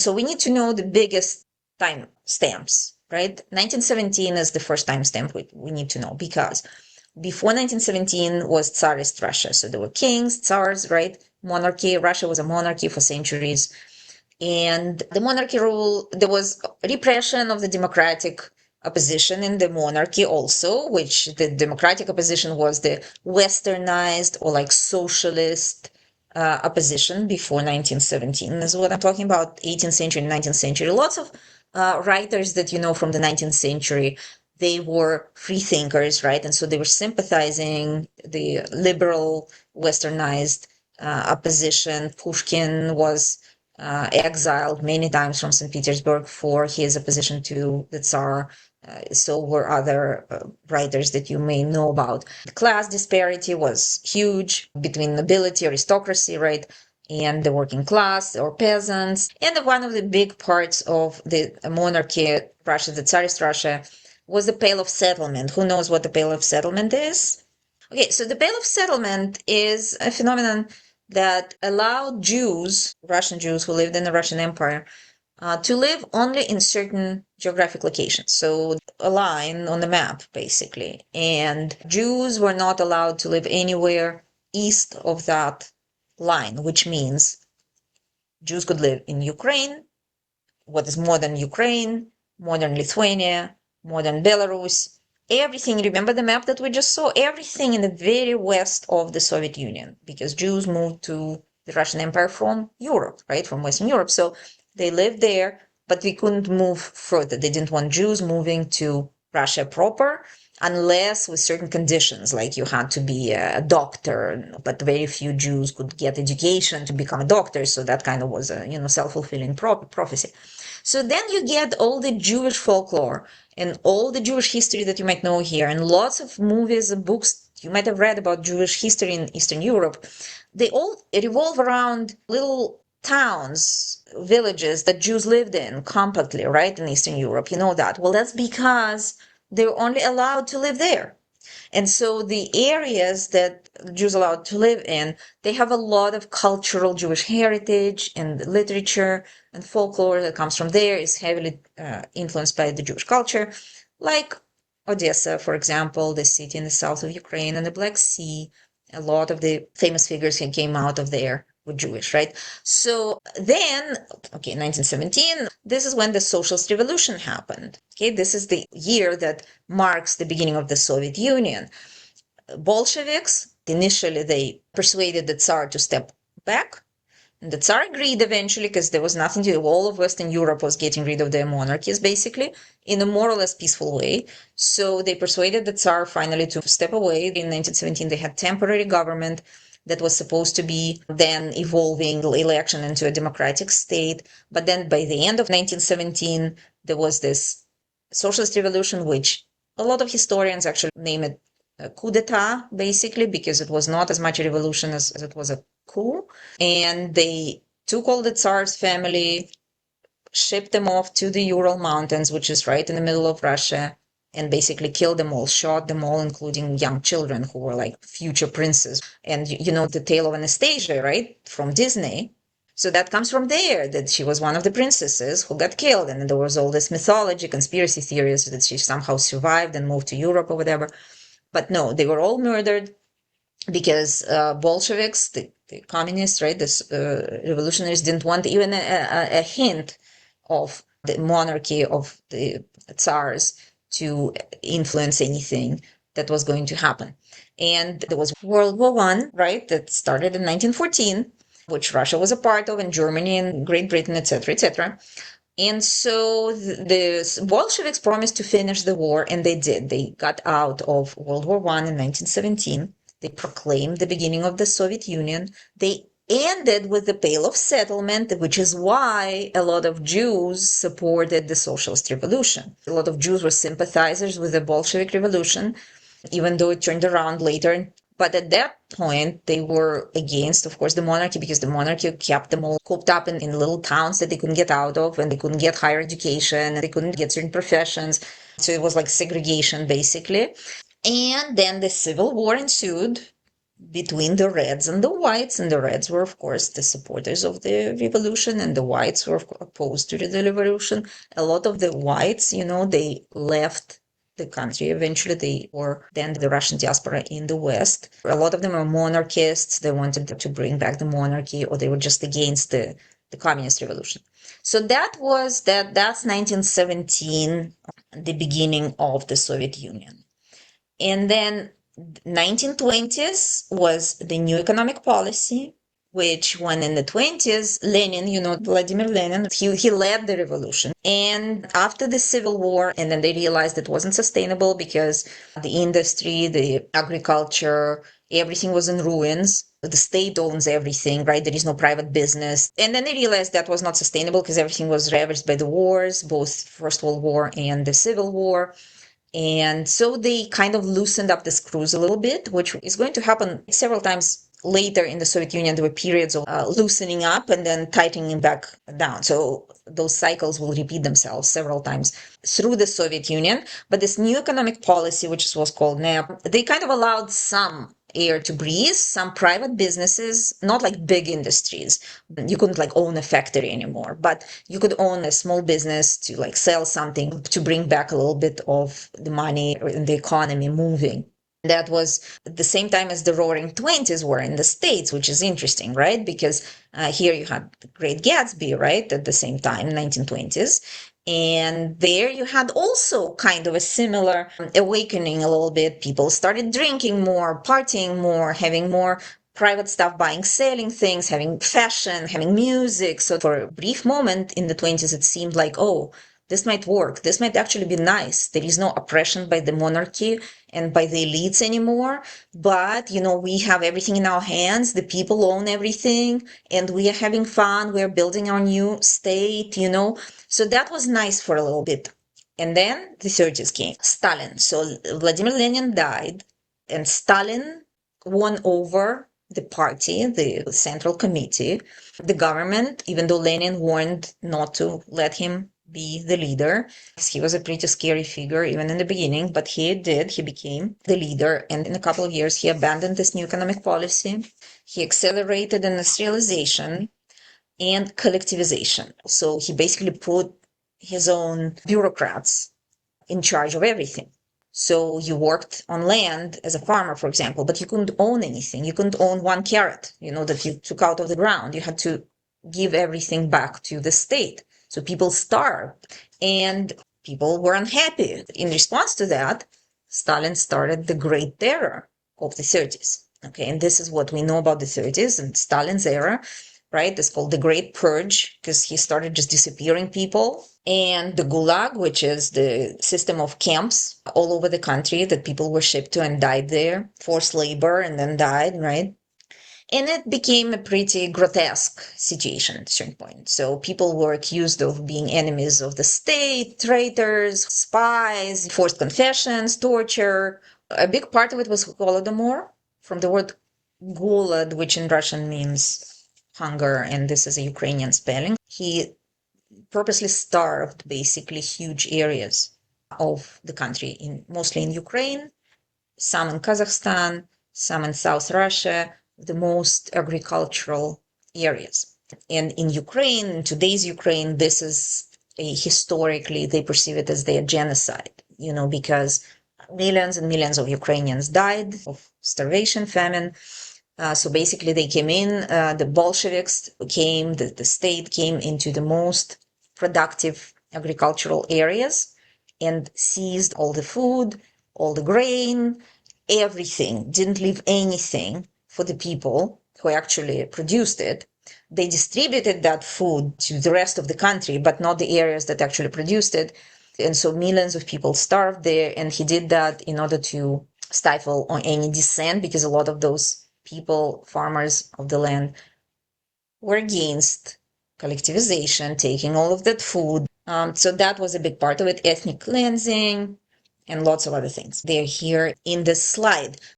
So we need to know the biggest time stamps, right? 1917 is the first time stamp we need to know, because before 1917 was Tsarist Russia. So there were kings, tsars, right? Monarchy. Russia was a monarchy for centuries. And the monarchy rule, there was repression of the democratic opposition in the monarchy also, which the democratic opposition was the westernized or like socialist opposition before 1917 is what I'm talking about, 18th century, 19th century. Lots of writers that you know from the 19th century, they were free thinkers, right? And so they were sympathizing the liberal, westernized opposition. Pushkin was exiled many times from St. Petersburg for his opposition to the Tsar. So were other writers that you may know about. The class disparity was huge between nobility, aristocracy, right, and the working class or peasants. And one of the big parts of the monarchy, Russia, the Tsarist Russia, was the Pale of Settlement. Who knows what the Pale of Settlement is? Okay, so the Pale of Settlement is a phenomenon that allowed Jews, Russian Jews who lived in the Russian Empire, to live only in certain geographic locations. So a line on the map, basically. And Jews were not allowed to live anywhere east of that line, which means Jews could live in Ukraine, what is modern Ukraine, modern Lithuania, modern Belarus, everything. Remember the map that we just saw? Everything in the very west of the Soviet Union, because Jews moved to the Russian Empire from Europe, right? From Western Europe. So they lived there, but we couldn't move further. They didn't want Jews moving to Russia proper unless with certain conditions, like you had to be a doctor, but very few Jews could get education to become a doctor. So that kind of was a, self-fulfilling prophecy. So then you get all the Jewish folklore and all the Jewish history that you might know here, and lots of movies and books you might have read about Jewish history in Eastern Europe. They all revolve around little towns, villages that Jews lived in compactly, right, in Eastern Europe. You know that. Well, that's because they were only allowed to live there. And so the areas that Jews are allowed to live in, they have a lot of cultural Jewish heritage, and literature and folklore that comes from there is heavily influenced by the Jewish culture, like Odessa, for example, the city in the south of Ukraine and the Black Sea. A lot of the famous figures came out of there were Jewish, right? So then, okay, 1917, this is when the Socialist Revolution happened. Okay, this is the year that marks the beginning of the Soviet Union. Bolsheviks, initially, they persuaded the Tsar to step back. And the Tsar agreed eventually, because there was nothing to do. All of Western Europe was getting rid of their monarchies, basically, in a more or less peaceful way. So they persuaded the Tsar finally to step away. In 1917, they had temporary government that was supposed to be then evolving election into a democratic state. But then by the end of 1917, there was this socialist revolution, which a lot of historians actually name it a coup d'etat, basically, because it was not as much a revolution as it was a coup. And they took all the Tsar's family, shipped them off to the Ural Mountains, which is right in the middle of Russia, and basically killed them all, shot them all, including young children who were like future princes. And you know the tale of Anastasia, right? From Disney. So that comes from there, that she was one of the princesses who got killed. And there was all this mythology, conspiracy theories that she somehow survived and moved to Europe or whatever. But no, they were all murdered because Bolsheviks, the communists, right, the revolutionaries didn't want even a hint of the monarchy of the Tsars to influence anything that was going to happen. And there was World War One, right, that started in 1914, which Russia was a part of, and Germany and Great Britain, etc., etc. And so the Bolsheviks promised to finish the war, and they did. They got out of World War One in 1917. They proclaimed the beginning of the Soviet Union. They ended with the Pale of Settlement, which is why a lot of Jews supported the Socialist Revolution. A lot of Jews were sympathizers with the Bolshevik Revolution, even though it turned around later. But at that point, they were against, of course, the monarchy, because the monarchy kept them all cooped up in little towns that they couldn't get out of, and they couldn't get higher education, and they couldn't get certain professions. So it was like segregation, basically. And then the Civil War ensued, between the Reds and the Whites, and the Reds were, of course, the supporters of the revolution, and the Whites were opposed to the revolution. A lot of the Whites, they left the country. Eventually, they were then the Russian diaspora in the West. A lot of them are monarchists. They wanted to bring back the monarchy, or they were just against the communist revolution. So that's 1917, the beginning of the Soviet Union. And then 1920s was the new economic policy, which when in the 20s, Lenin, Vladimir Lenin, he led the revolution. And after the Civil War, and then they realized it wasn't sustainable because the industry, the agriculture, everything was in ruins. The state owns everything, right? There is no private business. And then they realized that was not sustainable because everything was ravaged by the wars, both First World War and the Civil War. And so they kind of loosened up the screws a little bit, which is going to happen several times later in the Soviet Union. There were periods of loosening up and then tightening back down. So those cycles will repeat themselves several times through the Soviet Union. But this new economic policy, which was called NEP, they kind of allowed some air to breathe, some private businesses, not like big industries. You couldn't like own a factory anymore, but you could own a small business to like sell something to bring back a little bit of the money in the economy moving. That was at the same time as the roaring 20s were in the States, which is interesting, right? Because here you had the Great Gatsby, right? At the same time, 1920s. And there you had also kind of a similar awakening a little bit. People started drinking more, partying more, having more private stuff, buying, selling things, having fashion, having music. So for a brief moment in the 20s, it seemed like, oh, this might work. This might actually be nice. There is no oppression by the monarchy and by the elites anymore. But, we have everything in our hands. The people own everything and we are having fun. We're building our new state, So that was nice for a little bit. And then the 30s came. Stalin. So Vladimir Lenin died and Stalin won over the party, the Central Committee, the government, even though Lenin warned not to let him be the leader. He was a pretty scary figure even in the beginning, but he became the leader. And in a couple of years, he abandoned this new economic policy. He accelerated industrialization and collectivization. So he basically put his own bureaucrats in charge of everything. So you worked on land as a farmer, for example, but you couldn't own anything. You couldn't own one carrot, that you took out of the ground. You had to give everything back to the state. So people starved and people were unhappy. In response to that, Stalin started the Great Terror of the 30s. Okay, and this is what we know about the 30s and Stalin's era, right? It's called the Great Purge because he started just disappearing people. And the Gulag, which is the system of camps all over the country that people were shipped to and died there, forced labor and then died, right? And it became a pretty grotesque situation at a certain point. So people were accused of being enemies of the state, traitors, spies, forced confessions, torture. A big part of it was Holodomor, from the word Golod, which in Russian means hunger, and this is a Ukrainian spelling. He purposely starved basically huge areas of the country, mostly in Ukraine, some in Kazakhstan, some in South Russia, the most agricultural areas. And in Ukraine, in today's Ukraine, this is historically, they perceive it as their genocide, because millions and millions of Ukrainians died of starvation, famine. So basically, they came in, the Bolsheviks came, the state came into the most productive agricultural areas and seized all the food, all the grain, everything, didn't leave anything for the people who actually produced it. They distributed that food to the rest of the country, but not the areas that actually produced it. And so millions of people starved there. And he did that in order to stifle on any dissent, because a lot of those people, farmers of the land, were against collectivization, taking all of that food. So that was a big part of it, ethnic cleansing, and lots of other things. They're here in this slide.